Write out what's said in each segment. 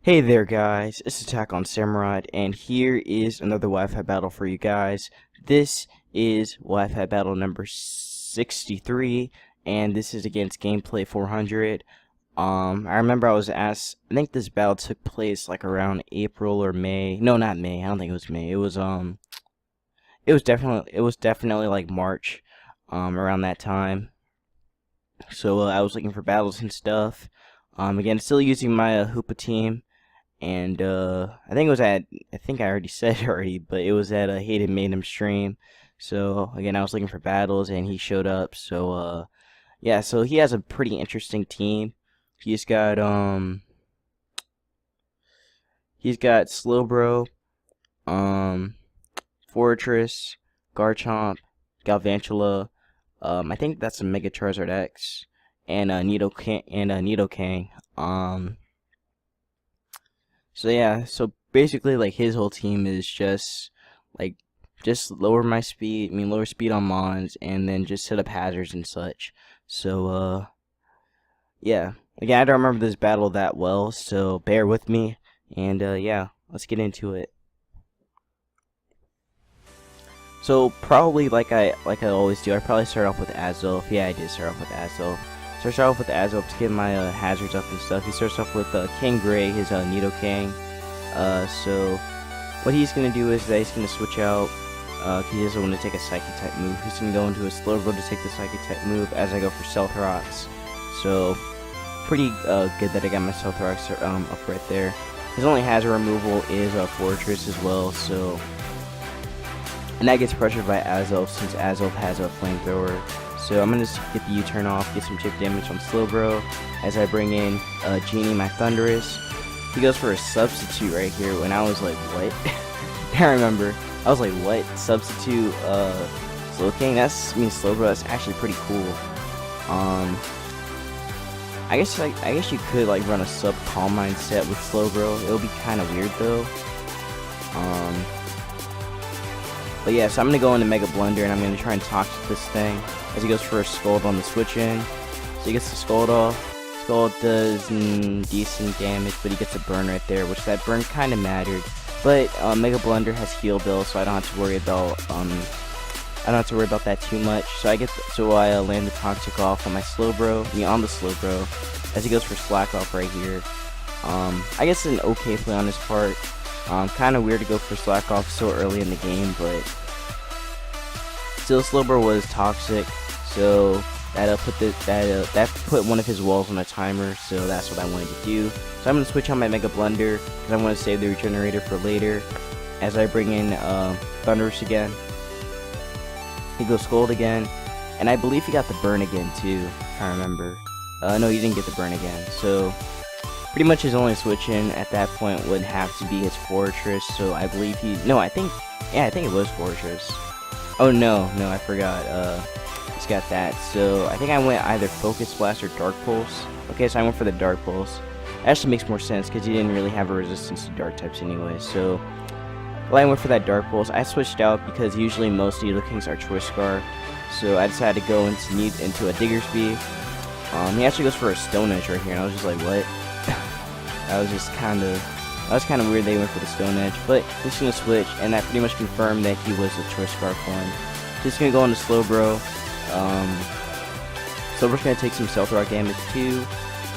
Hey there guys, it's Attack on Samurai, and here is another Wi-Fi battle for you guys. This is Wi-Fi battle number 63, and this is against Gameplay400. I remember I was asked, I think this battle took place like around April or May. No, not May, I don't think it was May. It was definitely like March, around that time. So I was looking for battles and stuff. Again, still using my Hoopa team. And I think it was at, I think I already said it already, but it was at a Hated Maiden stream. So again, I was looking for battles and he showed up. So yeah, so he has a pretty interesting team. He's got Slowbro, Fortress, Garchomp, Galvantula, I think that's a Mega Charizard X, and Nidoking. So yeah, so basically like his whole team is just like lower my speed, lower speed on Mons, and then just set up hazards and such. So yeah. Again, I don't remember this battle that well, so bear with me, and yeah, let's get into it. So probably like I always do, I probably start off with Azelf. Yeah, I did start off with Azelf. So I start off with Azelf to get my hazards up and stuff. He starts off with King Gray, his Nidoking. So what he's gonna do is that he's gonna switch out. He doesn't want to take a Psychic type move. He's gonna go into a Slowbro to take the Psychic type move as I go for Stealth Rocks. So pretty good that I got my Stealth Rocks up right there. His only hazard removal is Fortress as well. So. And that gets pressured by Azelf since Azelf has a flamethrower. So I'm going to get the U-turn off, get some chip damage on Slowbro as I bring in Genie, my Thundurus. He goes for a substitute right here when I was like, what? I remember. I was like, what? Substitute Slowking? Slowbro, that's actually pretty cool. I guess you could like run a sub Calm Mind set with Slowbro. It'll be kind of weird though. But yeah, so I'm going to go into Mega Blunder and I'm going to try and toxic this thing as he goes for a Scald on the switch in. So he gets the Scald off. Scald does decent damage, but he gets a burn right there, which that burn kind of mattered. But Mega Blunder has heal bill, so I don't have to worry about that too much. So I land the toxic off on my Slowbro, on the Slowbro, as he goes for Slack off right here. I guess it's an okay play on his part. Kind of weird to go for Slack off so early in the game, but still Slowbro was toxic, so that put one of his walls on a timer, so that's what I wanted to do. So I'm going to switch on my Mega Blunder, because I want to save the Regenerator for later, as I bring in Thundurus again. He goes Scald again, and I believe he got the burn again too, if I remember. No, he didn't get the burn again, so pretty much his only switch in at that point would have to be his Fortress, so I believe I think it was Fortress. Oh no, I forgot, he's got that, so I think I went either Focus Blast or Dark Pulse. Okay, so I went for the Dark Pulse. That actually makes more sense, because he didn't really have a resistance to Dark types anyway, so I went for that Dark Pulse. I switched out because usually most Nidokings are Choice Scarf, so I decided to go into a Diggersby. He actually goes for a Stone Edge right here, and I was just like, what? That was kind of weird they went for the Stone Edge, but he's gonna switch, and that pretty much confirmed that he was a Choice Scarf one. Just gonna go into Slowbro. Slowbro's gonna take some Stealth Rock damage too.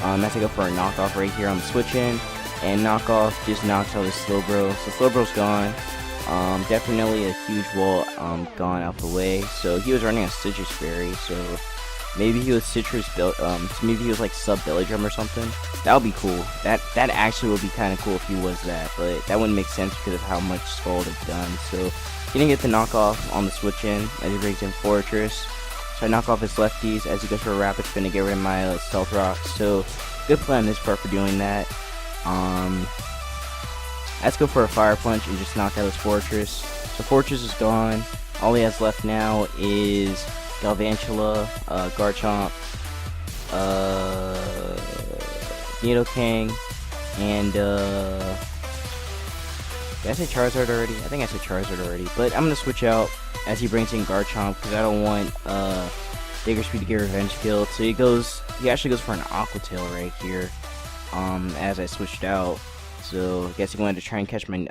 As I go for a knockoff right here on the switch in, and knockoff just knocks out his Slowbro. So Slowbro's gone. Definitely a huge wall gone out the way. So he was running a Citrus Berry, so maybe he was maybe he was like sub Belly Drum or something. That would be cool. That actually would be kind of cool if he was that, but that wouldn't make sense because of how much Scald had done. So he didn't get the knockoff on the switch in as he brings in Fortress. So I knock off his lefties as he goes for a Rapid Spin to get rid of my Stealth Rocks. So good play on his part for doing that. Let's go for a Fire Punch and just knock out his Fortress. So Fortress is gone. All he has left now is Galvantula, Garchomp, Nidoking, and did I say Charizard already? I think I said Charizard already, but I'm gonna switch out as he brings in Garchomp because I don't want Diggersby to get Revenge Killed. So he actually goes for an Aqua Tail right here, as I switched out. So I guess he wanted to try and catch my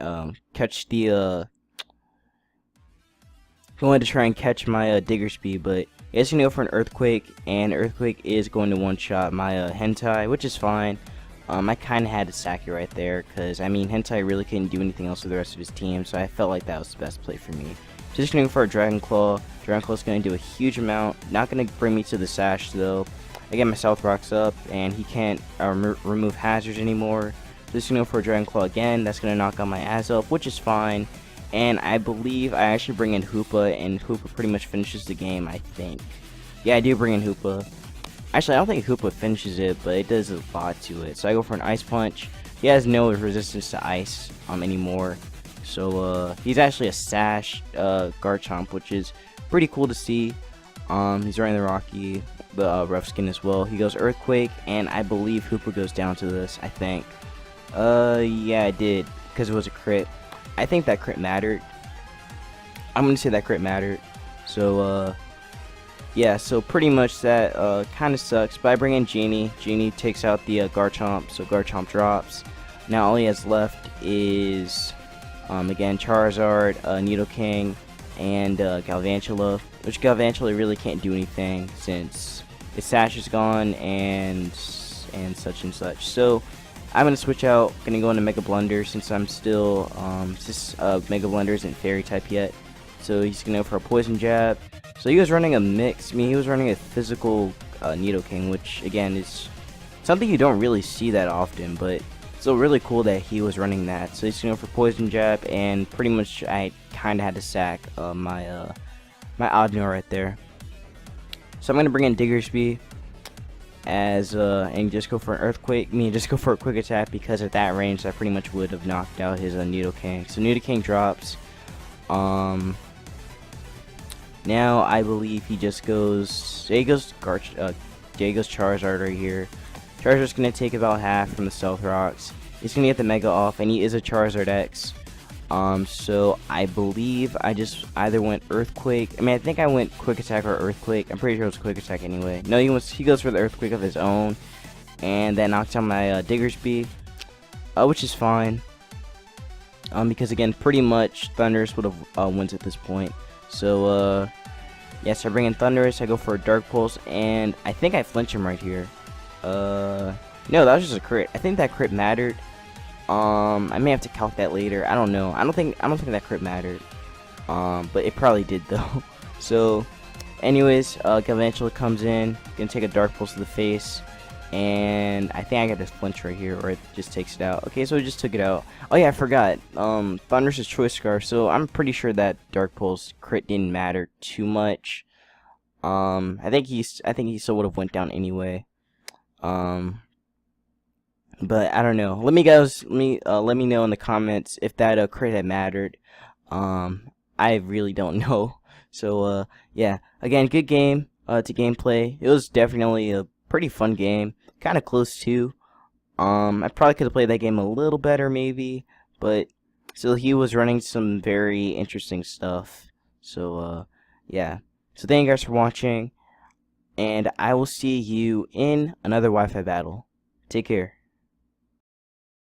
digger speed, but I guess you go for an earthquake, and earthquake is going to one-shot my hentai, which is fine. I kind of had to sack it right there, because I mean hentai really couldn't do anything else with the rest of his team, so I felt like that was the best play for me. Just going for a Dragon Claw. Dragon Claw is going to do a huge amount. Not going to bring me to the Sash though. I get my South Rocks up, and he can't remove hazards anymore. Just going for a Dragon Claw again. That's going to knock out my Az up, which is fine. And I believe I actually bring in Hoopa, and Hoopa pretty much finishes the game, I think. Yeah, I do bring in Hoopa. Actually, I don't think Hoopa finishes it, but it does a lot to it. So I go for an Ice Punch. He has no resistance to ice anymore. So he's actually a Sash Garchomp, which is pretty cool to see. He's wearing the Rocky, the rough skin as well. He goes Earthquake, and I believe Hoopa goes down to this, I think. Yeah, I did, because it was a crit. I think that crit mattered. I'm gonna say that crit mattered. So yeah, so pretty much that kind of sucks. But I bring in Genie. Genie takes out the Garchomp, so Garchomp drops. Now all he has left is again Charizard, Nidoking, and Galvantula, which Galvantula really can't do anything since its Sash is gone and such and such. So I'm gonna switch out. Gonna go into Mega Blunder since I'm still Mega Blunder isn't Fairy type yet. So he's gonna go for a Poison Jab. So he was running a mix. I mean, he was running a physical Nidoking, which again is something you don't really see that often, but still really cool that he was running that. So he's gonna go for Poison Jab, and pretty much I kind of had to sack my Oddmore right there. So I'm gonna bring in Diggersby as and just go for an Earthquake. Just go for a Quick Attack, because at that range I pretty much would have knocked out his Nidoking. So Nidoking drops. Now I believe he just goes. He goes Charizard right here. Charizard's gonna take about half from the Stealth Rocks. He's gonna get the Mega off, and he is a Charizard X. So I believe I just either went Earthquake. I mean, I think I went Quick Attack or Earthquake. I'm pretty sure it was Quick Attack anyway. No, he goes for the Earthquake of his own, and that knocks out my Diggersby, which is fine. Because again, pretty much Thundurus would have wins at this point. So yes, I bring in Thundurus. I go for a Dark Pulse, and I think I flinch him right here. No, that was just a crit. I think that crit mattered. I may have to calc that later. I don't know. I don't think that crit mattered. But it probably did though. So, anyways, Galvantula comes in, gonna take a Dark Pulse to the face, and I think I got this flinch right here, or it just takes it out. Okay, so it just took it out. Oh yeah, I forgot. Thundurus' Choice Scarf. So I'm pretty sure that Dark Pulse crit didn't matter too much. I think he still would have went down anyway. But I don't know. Let me know in the comments if that crit had mattered. I really don't know. So yeah, again, good game to gameplay. It was definitely a pretty fun game, kind of close too. I probably could have played that game a little better maybe, but still he was running some very interesting stuff. So yeah. So thank you guys for watching, and I will see you in another Wi-Fi battle. Take care.